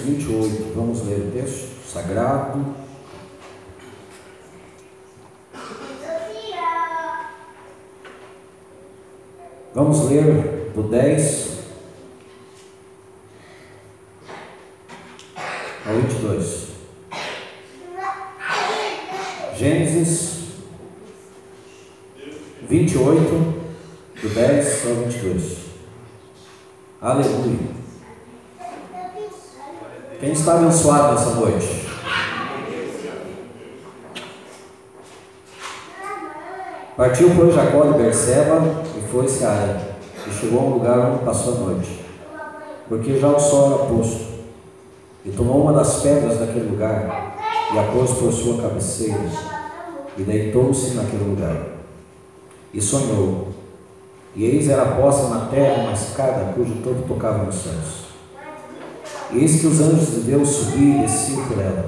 28. Vamos ler o texto sagrado. Vamos ler do 10 ao 22. Gênesis 28, do 10 ao 22. Aleluia. Quem está abençoado nessa noite? Partiu, pois, Jacó de Berseba e foi-se a Harã, e chegou a um lugar onde passou a noite, porque já o sol era posto, e tomou uma das pedras daquele lugar, e a pôs por sua cabeceira, e deitou-se naquele lugar, e sonhou, e eis era posta na terra uma escada, cujo topo tocava nos céus. E eis que os anjos de Deus subiam e desciam por ela,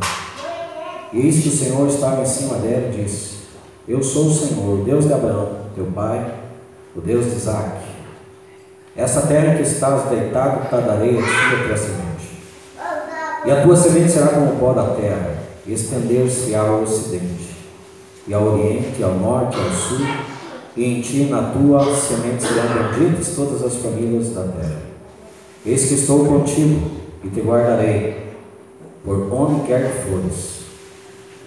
e eis que o Senhor estava em cima dela e disse: Eu sou o Senhor, Deus de Abraão, teu pai, o Deus de Isaque. Essa terra em que estás deitado te darei a ti e a tua semente, e a tua semente será como o pó da terra, e estender-se ao ocidente, e ao oriente, e ao norte, e ao sul, e em ti, na tua semente, serão benditas todas as famílias da terra. Eis que estou contigo, e te guardarei, por onde quer que fores,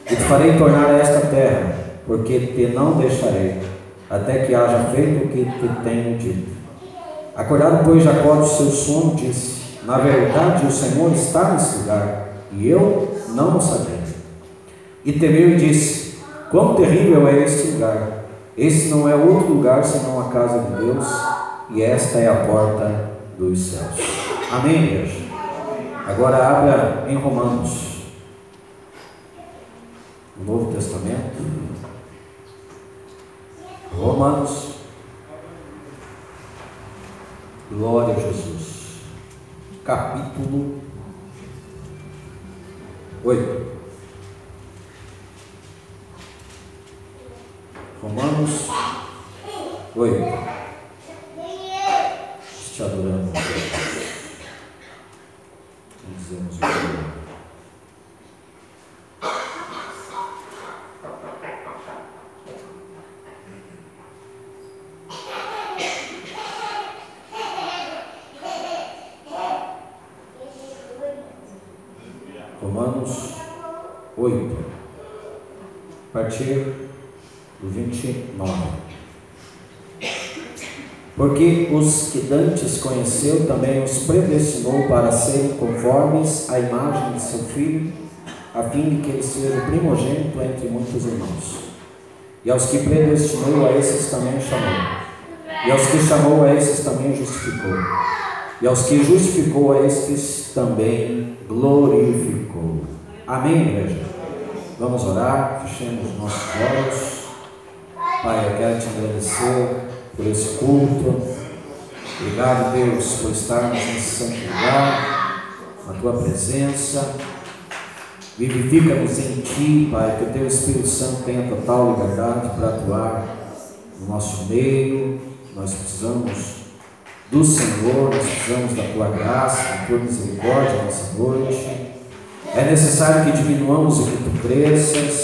e te farei tornar a esta terra, porque te não deixarei, até que haja feito o que te tenho dito. Acordado, pois, Jacó do seu sono, disse: Na verdade, o Senhor está nesse lugar, e eu não o sabia. E temeu e disse: Quão terrível é este lugar! Este não é outro lugar senão a casa de Deus, e esta é a porta dos céus. Amém, igreja? Agora abra em Romanos, no Novo Testamento. Romanos, glória a Jesus, capítulo 8. Romanos 8. Te adoramos, Deus. Dizemos o que Romanos 8, a partir do 29. Porque os que dantes conheceu, também os predestinou para serem conformes à imagem de seu Filho, a fim de que ele seja o primogênito entre muitos irmãos. E aos que predestinou, a esses também chamou. E aos que chamou, a esses também justificou. E aos que justificou, a estes também glorificou. Amém, igreja? Vamos orar, fechemos os nossos olhos. Pai, eu quero te agradecer por esse culto. Obrigado, Deus, por estarmos nesse santo lugar, na tua presença. Vivifica-nos em ti, Pai, que o teu Espírito Santo tenha total liberdade para atuar no nosso meio. Nós precisamos do Senhor, nós precisamos da tua graça, da tua misericórdia nessa noite. É necessário que diminuamos e que tu cresças.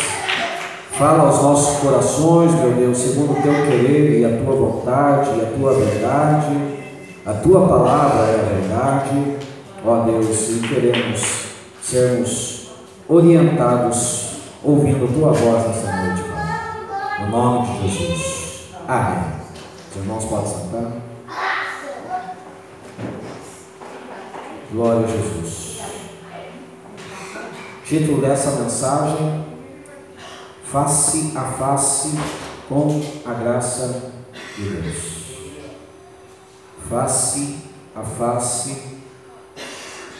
Fala aos nossos corações, meu Deus, segundo o teu querer e a tua vontade e a tua verdade. A tua palavra é a verdade, ó Deus, e queremos sermos orientados ouvindo a tua voz nessa noite, Pai. No nome de Jesus. Amém. Os irmãos podem sentar. Glória a Jesus. Título dessa mensagem: Face a face com a graça de Deus. Face a face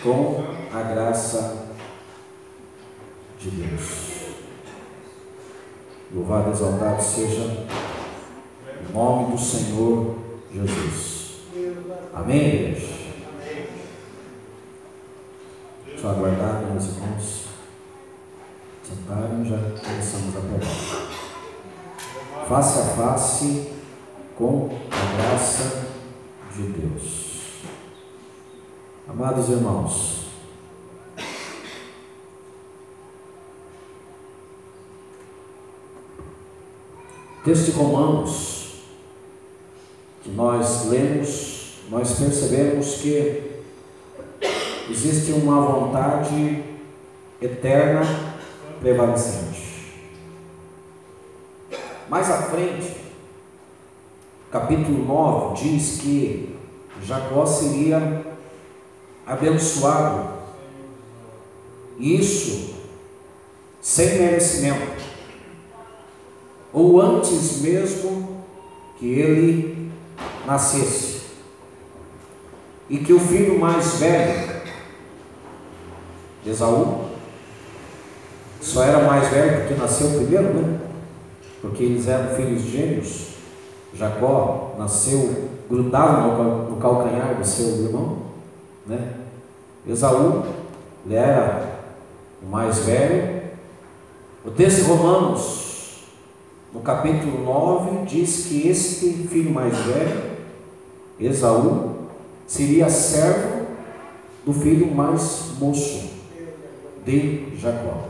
com a graça de Deus. Louvado e exaltado seja o nome do Senhor Jesus. Amém, igreja? Deixa eu aguardar, meus irmãos sentarem, já começamos a pregar. Face a face com a graça de Deus. Amados irmãos, texto de Romanos que nós lemos, nós percebemos que existe uma vontade eterna prevalecente. Mais à frente, capítulo 9 diz que Jacó seria abençoado, isso sem merecimento, ou antes mesmo que ele nascesse, e que o filho mais velho, Esaú, só era mais velho porque nasceu primeiro, né? Porque eles eram filhos gêmeos. Jacó nasceu grudado no calcanhar do seu irmão, né? Esaú, ele era o mais velho. O texto de Romanos, no capítulo 9, diz que este filho mais velho, Esaú, seria servo do filho mais moço de Jacó.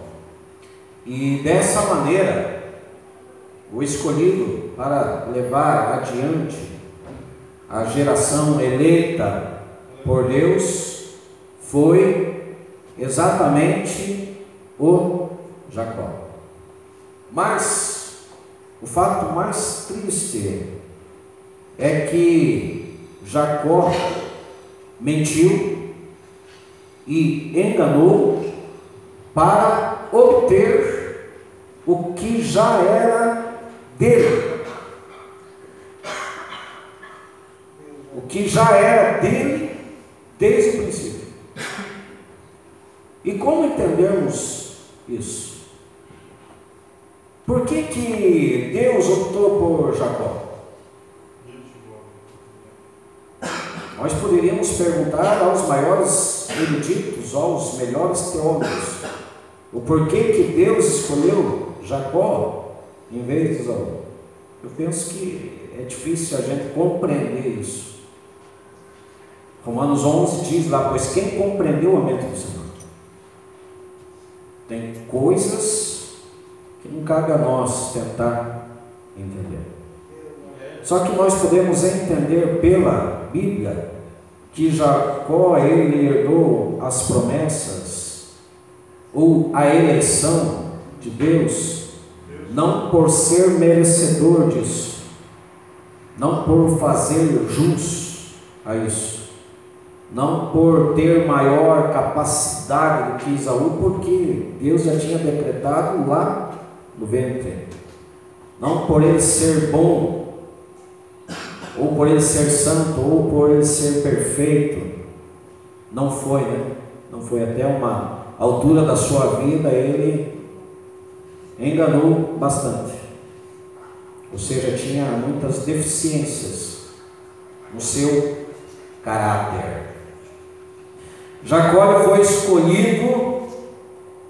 E dessa maneira, o escolhido para levar adiante a geração eleita por Deus foi exatamente o Jacó. Mas o fato mais triste é que Jacó mentiu e enganou para obter o que já era dele. O que já era dele desde o princípio. E como entendemos isso? Por que Deus optou por Jacó? Nós poderíamos perguntar aos maiores eruditos, aos melhores teólogos, o porquê que Deus escolheu Jacó em vez de Esaú. Eu penso que é difícil a gente compreender isso. Romanos 11 diz lá: pois quem compreendeu a mente do Senhor? Tem coisas que não cabe a nós tentar entender. Só que nós podemos entender pela Bíblia que Jacó, ele herdou as promessas ou a eleição de Deus, não por ser merecedor disso, não por fazer jus a isso, não por ter maior capacidade do que Esaú, porque Deus já tinha decretado lá no ventre, não por ele ser bom, ou por ele ser santo, ou por ele ser perfeito. Não foi, né? Não foi. Até uma altura da sua vida ele enganou bastante, ou seja, tinha muitas deficiências no seu caráter. Jacó foi escolhido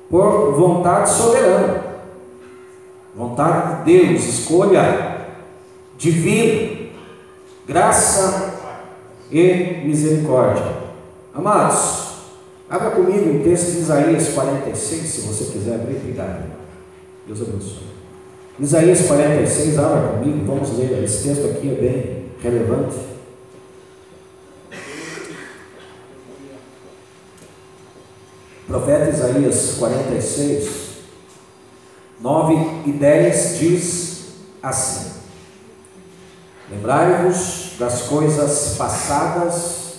por vontade soberana, vontade de Deus, escolha divina, graça e misericórdia. Amados, abra comigo o texto de Isaías 46, se você quiser abrir, obrigado. Deus abençoe. Isaías 46, abra comigo, vamos ler. Esse texto aqui é bem relevante. Profeta Isaías 46, 9 e 10 diz assim: lembrai-vos das coisas passadas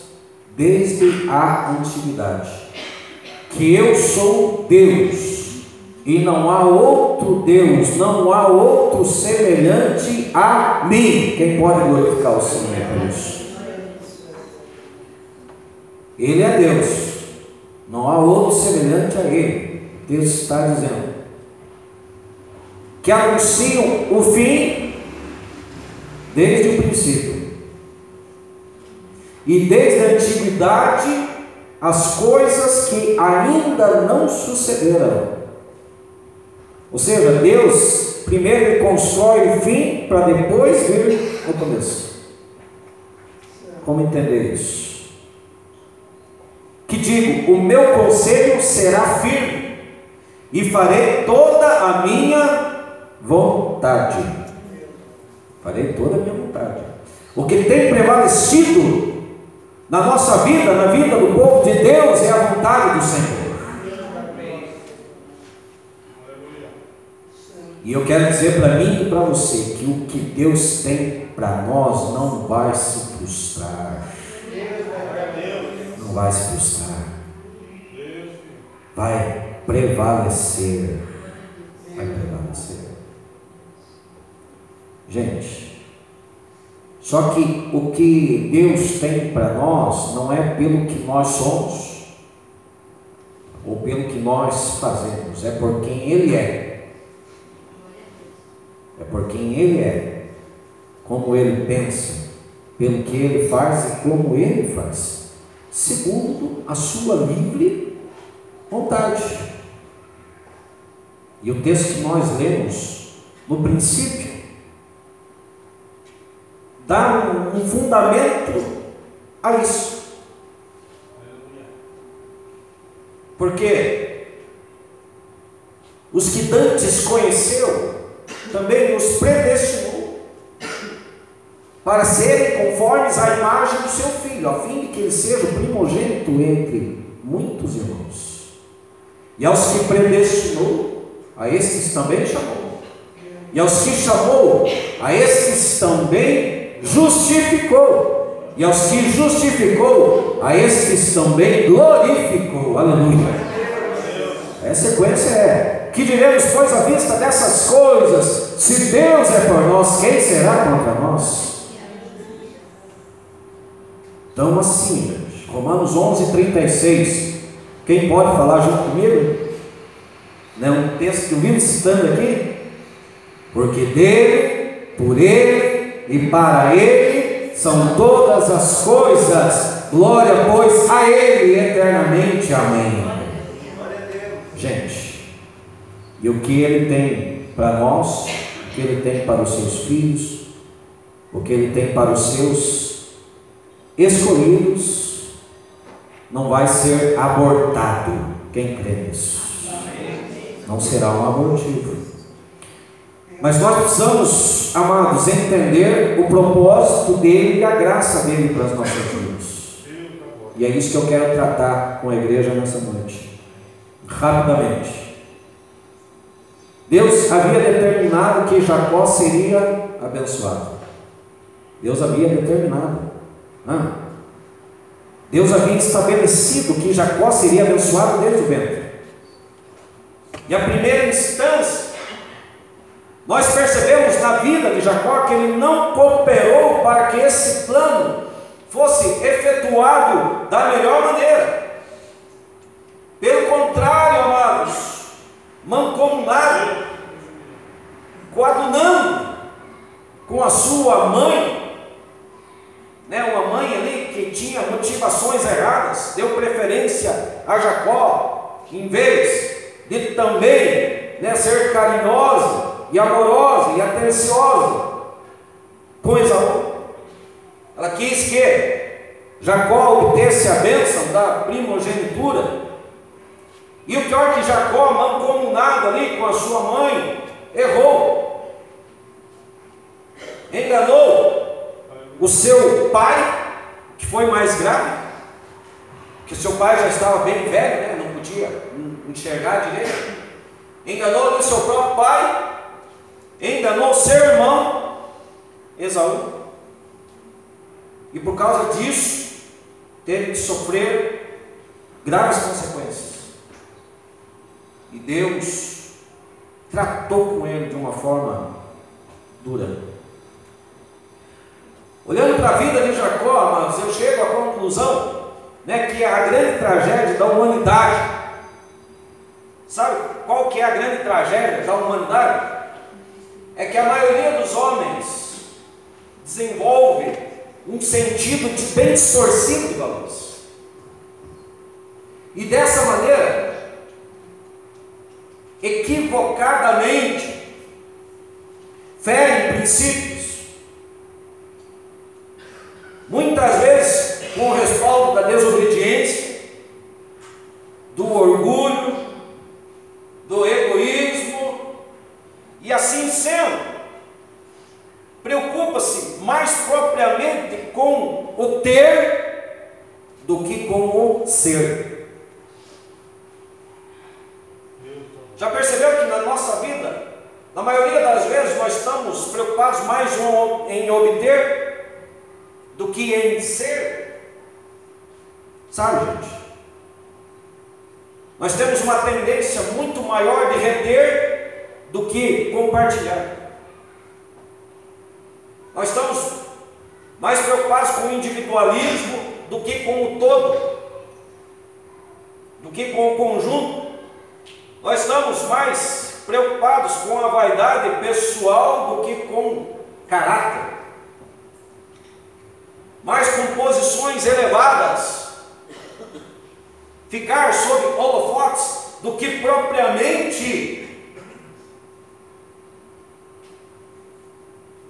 desde a antiguidade, que eu sou Deus, e não há outro Deus, não há outro semelhante a mim. Quem pode glorificar o Senhor por isso? Ele é Deus, não há outro semelhante a Ele. Deus está dizendo que anunciam o fim desde o princípio, e desde a antiguidade as coisas que ainda não sucederam. Ou seja, Deus primeiro constrói o fim para depois vir o começo. Como entender isso? Que digo, o meu conselho será firme, e farei toda a minha vontade. Farei toda a minha vontade. O que tem prevalecido na nossa vida, na vida do povo de Deus, é a vontade do Senhor. E eu quero dizer para mim e para você que o que Deus tem para nós não vai se frustrar. Não vai se frustrar. Vai prevalecer. Vai prevalecer. Gente, só que o que Deus tem para nós não é pelo que nós somos ou pelo que nós fazemos, é por quem Ele é. É por quem Ele é, como Ele pensa, pelo que Ele faz e como Ele faz, segundo a sua livre vontade. E o texto que nós lemos no princípio dá um fundamento a isso. Porque os que dantes conheceu também nos predestinou para serem conformes à imagem do seu Filho, a fim de que ele seja o primogênito entre muitos irmãos. E aos que predestinou, a estes também chamou. E aos que chamou, a estes também justificou. E aos que justificou, a estes também glorificou. Aleluia. A sequência é: que diremos, pois, à vista dessas coisas? Se Deus é por nós, quem será contra nós? Então assim, gente, Romanos 11:36. Quem pode falar junto comigo? Não é um texto que eu vivo citando aqui? Porque dele, por ele e para ele são todas as coisas. Glória, pois, a ele eternamente. Amém. Gente, e o que Ele tem para nós, o que Ele tem para os seus filhos, o que Ele tem para os seus escolhidos, não vai ser abortado. Quem crê nisso? Não será um abortivo. Mas nós precisamos, amados, entender o propósito dele e a graça dele para as nossas vidas. E é isso que eu quero tratar com a igreja nessa noite. Rapidamente. Deus havia determinado que Jacó seria abençoado. Deus havia determinado. Deus havia estabelecido que Jacó seria abençoado desde o ventre. E a primeira instância, nós percebemos na vida de Jacó que ele não cooperou para que esse plano fosse efetuado da melhor maneira. Pelo contrário, amados, mancomunado, coadunando com a sua mãe, uma mãe ali que tinha motivações erradas, deu preferência a Jacó, em vez de também ser carinhosa e amorosa e atenciosa com Esaú. Ela quis que Jacó obtesse a bênção da primogenitura. E o pior é que Jacó, mancomunado ali com a sua mãe, errou, enganou o seu pai, que foi mais grave, que seu pai já estava bem velho, não podia enxergar direito. Enganou o seu próprio pai, enganou seu irmão Esaú, e por causa disso teve que sofrer graves consequências. E Deus tratou com ele de uma forma dura. Olhando para a vida de Jacó, amados, eu chego à conclusão, que é a grande tragédia da humanidade. Sabe qual que é a grande tragédia da humanidade? É que a maioria dos homens desenvolve um sentido de bem distorcido de valores. E dessa maneira, equivocadamente, ferem princípios, muitas vezes com o respaldo da desobediência, do orgulho, do egoísmo, e assim sendo, preocupa ser. Já percebeu que na nossa vida, na maioria das vezes, nós estamos preocupados mais em obter do que em ser? Sabe, gente? Nós temos uma tendência muito maior de reter do que compartilhar. Nós estamos mais preocupados com o individualismo do que com o todo, do que com o conjunto. Nós estamos mais preocupados com a vaidade pessoal do que com caráter, mais com posições elevadas, ficar sob holofotes, do que propriamente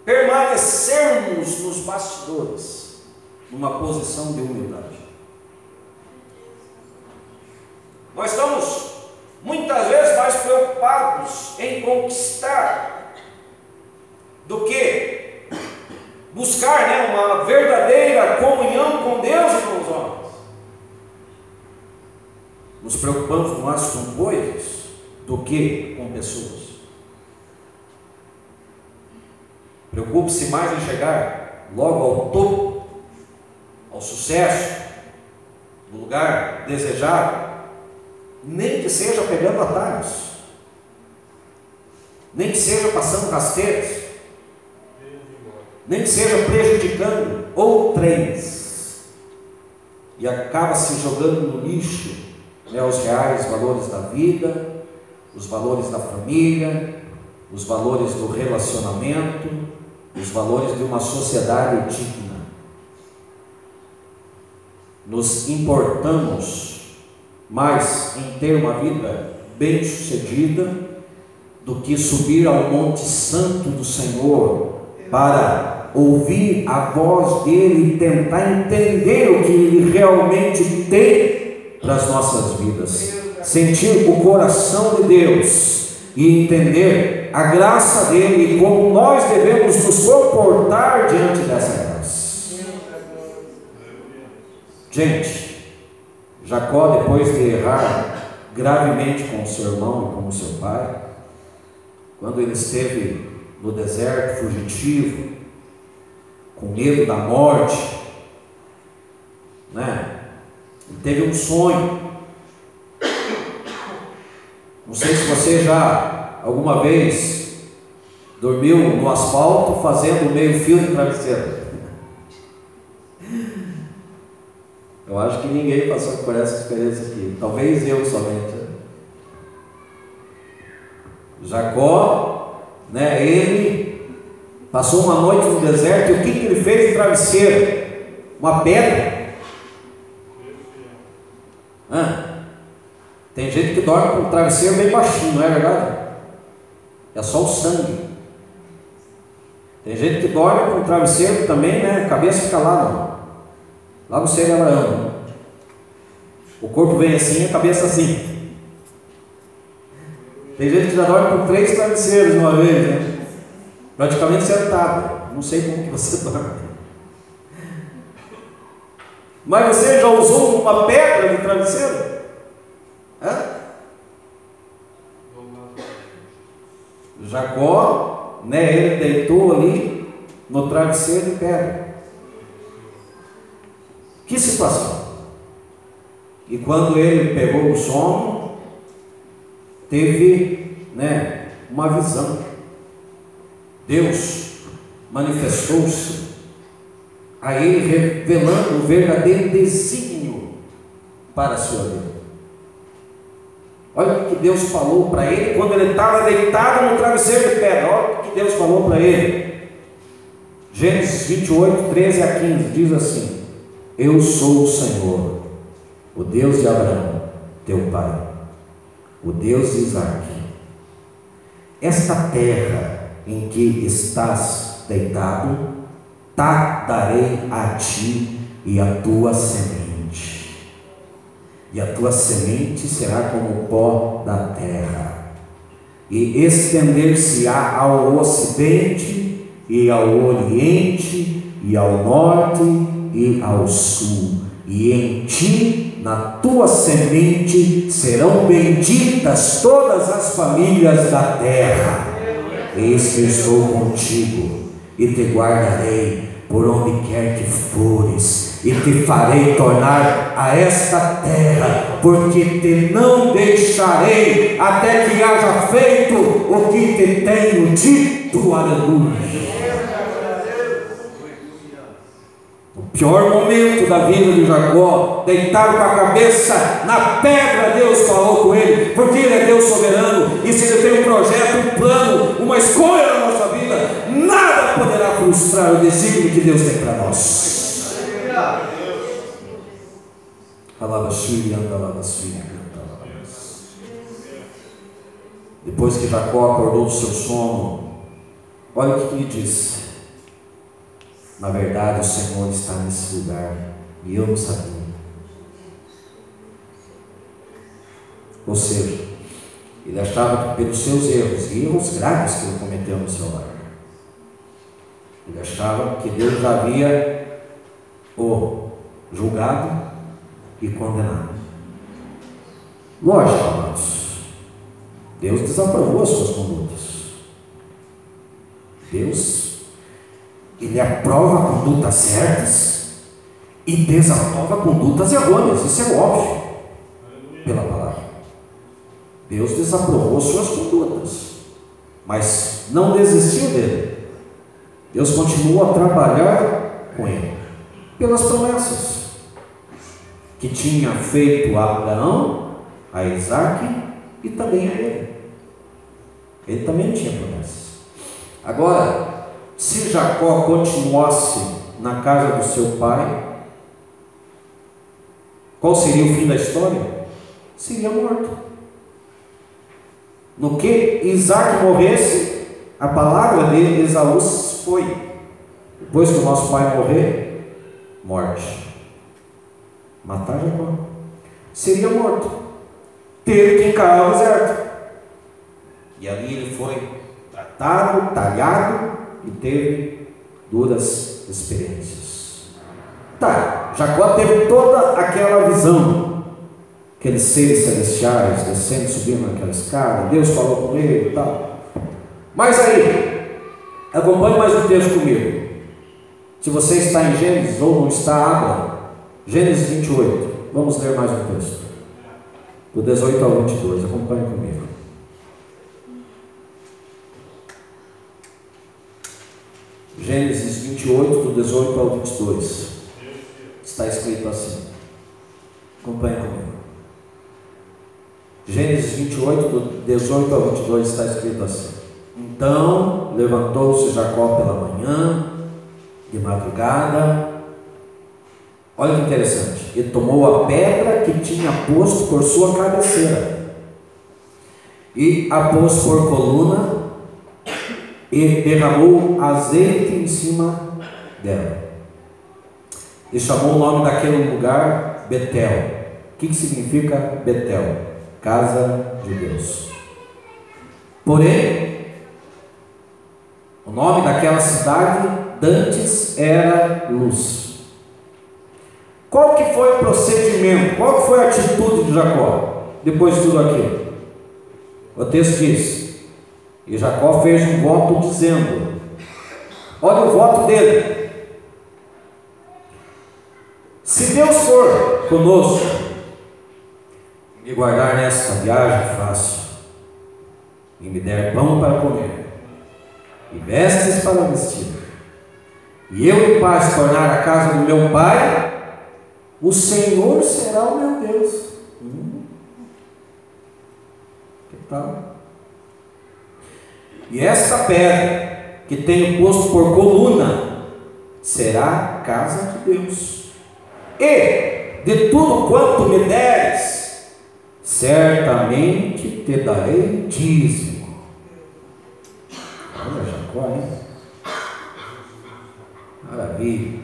permanecermos nos bastidores, numa posição de humildade. Nós estamos muitas vezes mais preocupados em conquistar do que buscar, uma verdadeira comunhão com Deus e com os homens. Nos preocupamos mais com coisas do que com pessoas. Preocupe-se mais em chegar logo ao topo, ao sucesso, no lugar desejado, nem que seja pegando atalhos, nem que seja passando rasteiras, nem que seja prejudicando outrens, e acaba se jogando no lixo, os reais valores da vida, os valores da família, os valores do relacionamento, os valores de uma sociedade digna. Nos importamos mais em ter uma vida bem-sucedida do que subir ao Monte Santo do Senhor para ouvir a voz dele e tentar entender o que ele realmente tem para as nossas vidas, sentir o coração de Deus e entender a graça dele e como nós devemos nos comportar diante dessa graça. Gente, Jacó, depois de errar gravemente com o seu irmão e com o seu pai, quando ele esteve no deserto fugitivo, com medo da morte, ele teve um sonho. Não sei se você já alguma vez dormiu no asfalto fazendo meio fio de travesseiro. Eu acho que ninguém passou por essa experiência aqui, talvez eu somente. Jacó, ele passou uma noite no deserto e o que ele fez de travesseiro? Uma pedra. Tem gente que dorme com o travesseiro bem baixinho, não é verdade? É só o sangue. Tem gente que dorme com o travesseiro também, a cabeça fica lá no cerebro. O corpo vem assim, a cabeça assim. Tem gente que já dorme com 3 travesseiros de uma vez, praticamente sentado. Não sei como que você dorme. Mas você já usou uma pedra de travesseiro? Jacó, ele deitou ali no travesseiro de pedra. Que situação! E quando ele pegou o sono, teve uma visão. Deus manifestou-se a ele, revelando o verdadeiro desígnio para a sua vida. Olha o que Deus falou para ele quando ele estava deitado no travesseiro de pedra. Olha o que Deus falou para ele. Gênesis 28, 13 a 15 diz assim: Eu sou o Senhor, o Deus de Abraão, teu pai, o Deus de Isaque. Esta terra em que estás deitado, darei a ti e a tua semente. E a tua semente será como o pó da terra, e estender-se-á ao ocidente, e ao oriente, e ao norte, e ao sul, e em ti na tua semente serão benditas todas as famílias da terra. Eis que estou contigo e te guardarei por onde quer que fores, e te farei tornar a esta terra, porque te não deixarei até que haja feito o que te tenho dito. Aleluia. O pior momento da vida de Jacó, deitado com a cabeça na pedra, Deus falou com ele, porque ele é Deus soberano, e se ele tem um projeto, um plano, uma escolha na nossa vida, nada poderá frustrar o desígnio que Deus tem para nós. Depois que Jacó acordou do seu sono, olha o que ele disse: na verdade o Senhor está nesse lugar e eu não sabia. Ou seja, ele achava que pelos seus erros, e erros graves que ele cometeu no seu lar, ele achava que Deus já havia o julgado e condenado. Lógico, amados, Deus desaprovou as suas condutas. Deus, Ele aprova condutas certas e desaprova condutas errôneas. Isso é óbvio pela palavra. Deus desaprovou suas condutas, mas não desistiu dele. Deus continuou a trabalhar com ele pelas promessas que tinha feito a Abraão, a Isaac e também a ele. Ele também tinha promessas. Agora, se Jacó continuasse na casa do seu pai, qual seria o fim da história? Seria morto. No que Isaac morresse, a palavra de Esaú foi: depois que o nosso pai morrer, morte. Matar Jacó. Seria morto. Teve que encarar o deserto. E ali ele foi tratado, talhado e teve duras experiências. Tá, Jacó teve toda aquela visão, aqueles seres celestiais descendo, subindo naquela escada, Deus falou com ele e tal. Mas aí, acompanhe mais um texto comigo. Se você está em Gênesis ou não está, abra Gênesis 28. Vamos ler mais um texto, do 18 ao 22, acompanhe comigo. Gênesis 28, do 18 ao 22, está escrito assim, acompanhe comigo. Gênesis 28, do 18 ao 22, está escrito assim: então levantou-se Jacó pela manhã, de madrugada, olha que interessante, e tomou a pedra que tinha posto por sua cabeceira, e a pôs por coluna, e derramou azeite em cima dela, e chamou o nome daquele lugar Betel. O que significa Betel? Casa de Deus. Porém, o nome daquela cidade dantes era Luz. Qual que foi o procedimento? Qual que foi a atitude de Jacó depois de tudo aquilo? O texto diz: e Jacó fez um voto dizendo, olha o voto dele: se Deus for conosco, me guardar nesta viagem fácil, e me der pão para comer, e vestes para vestir, e eu em paz tornar a casa do meu pai, o Senhor será o meu Deus. Que tal? E esta pedra que tenho posto por coluna será a casa de Deus. E de tudo quanto me deres, certamente te darei dízimo. Olha Jacó, hein? Maravilha.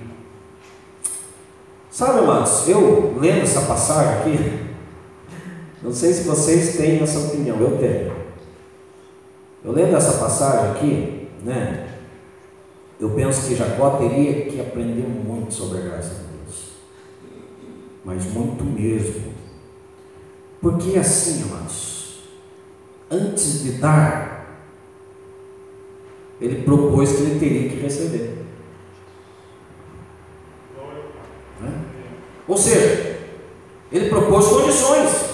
Sabe, amados, eu lendo essa passagem aqui, não sei se vocês têm essa opinião, eu tenho. Eu lendo essa passagem aqui, né, eu penso que Jacó teria que aprender muito sobre a graça de Deus. mas muito mesmo. Porque assim, amados, antes de dar, ele propôs que ele teria que receber. Ou seja, ele propôs condições.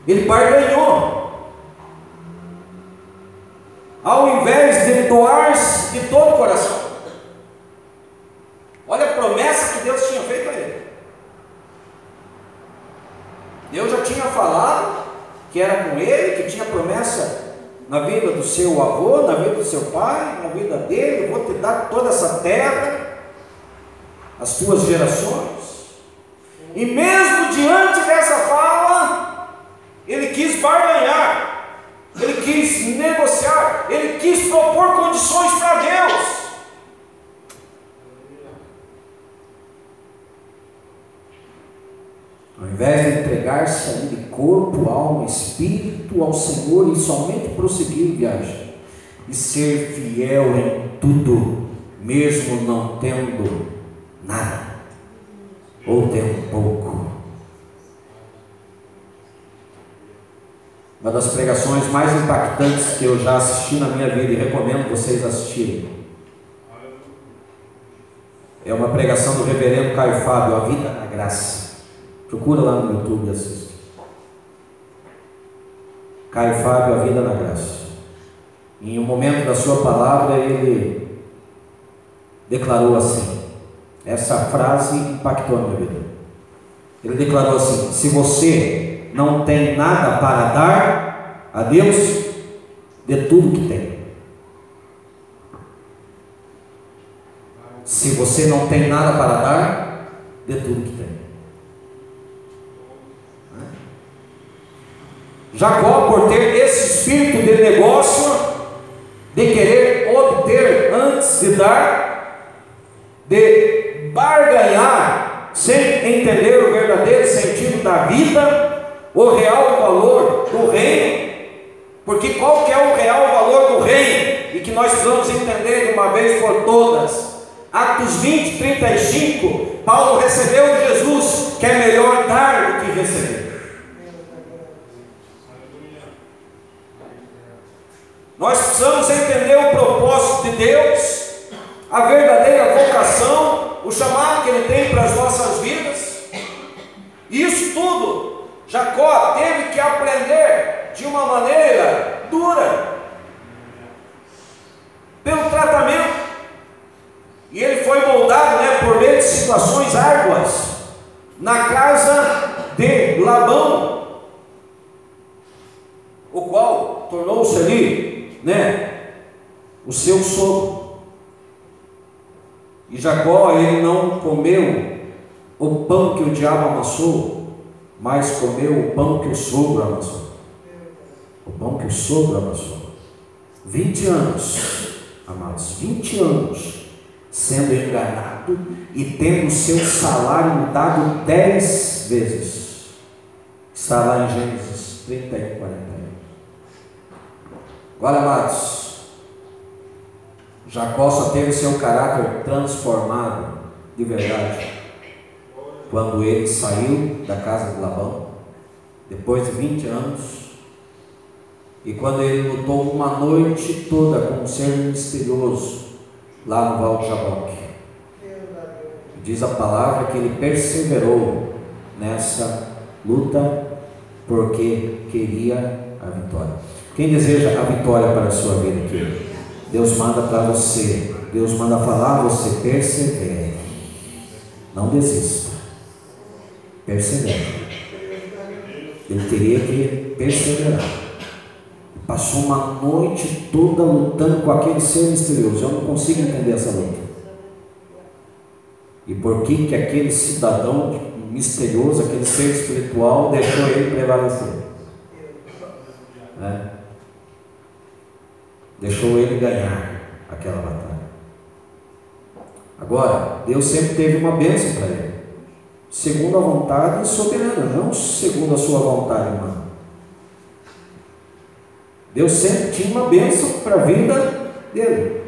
Ele barganhou. Ao invés de doar-se de todo o coração. Olha a promessa que Deus tinha feito a ele. Deus já tinha falado que era com ele, que tinha promessa na vida do seu avô, na vida do seu pai, na vida dele. Eu vou te dar toda essa terra, as tuas gerações. E mesmo diante dessa fala, ele quis barganhar, ele quis negociar, ele quis propor condições para Deus. Ao invés de entregar-se ali de corpo, alma, espírito ao Senhor e somente prosseguir viagem e ser fiel em tudo, mesmo não tendo nada ou tendo pouco. Uma das pregações mais impactantes que eu já assisti na minha vida e recomendo vocês assistirem é uma pregação do reverendo Caio Fábio, A Vida na Graça. Procura lá no YouTube e assista. Caio Fábio, A Vida na Graça. Em um momento da sua palavra, ele declarou assim, essa frase impactou a minha vida. Ele declarou assim: se você não tem nada para dar a Deus, dê tudo que tem. Se você não tem nada para dar, dê tudo que tem. Jacó, por ter esse espírito de negócio, de querer obter antes de dar, de barganhar, sem entender o verdadeiro sentido da vida, o real valor do reino, porque qual que é o real valor do reino, e que nós precisamos entender de uma vez por todas. Atos 20, 35, Paulo recebeu de Jesus, que é melhor dar do que receber. Nós precisamos entender o propósito de Deus, a verdadeira vocação, o chamado que Ele tem para as nossas vidas. E isso tudo, Jacó teve que aprender de uma maneira dura, pelo tratamento. E ele foi moldado, por meio de situações árduas, na casa de Labão, o qual tornou-se ali o seu sogro. E Jacó, ele não comeu o pão que o diabo amassou, mas comeu o pão que o sogro amassou. O pão que o sogro amassou. 20 anos, amados, 20 anos sendo enganado e tendo seu salário mudado 10 vezes. Está lá em Gênesis 31, 41. Agora, amados, Jacó só teve seu caráter transformado de verdade quando ele saiu da casa de Labão, depois de 20 anos, e quando ele lutou uma noite toda com um ser misterioso lá no Val de Jaboque. Diz a palavra que ele perseverou nessa luta porque queria a vitória. Quem deseja a vitória para a sua vida aqui? Deus manda para você, Deus manda falar a você: persevere, não desista, persevere. Ele teria que perseverar. Passou uma noite toda lutando com aquele ser misterioso. Eu não consigo entender essa luta. E por que aquele cidadão misterioso, aquele ser espiritual, deixou ele prevalecer? Deixou ele ganhar aquela batalha. Agora, Deus sempre teve uma bênção para ele, segundo a vontade soberana, não segundo a sua vontade humana. Deus sempre tinha uma bênção para a vida dele.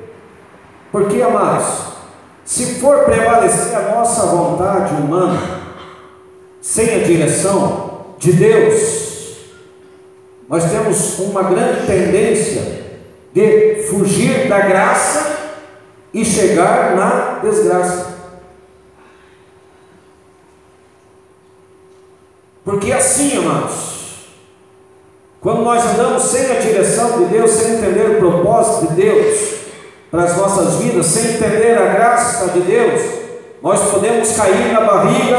Porque, amados, Se for prevalecer a nossa vontade humana, sem a direção de Deus, nós temos uma grande tendência de fugir da graça e chegar na desgraça. Porque assim, amados, quando nós andamos sem a direção de Deus, sem entender o propósito de Deus para as nossas vidas, sem entender a graça de Deus, nós podemos cair na barriga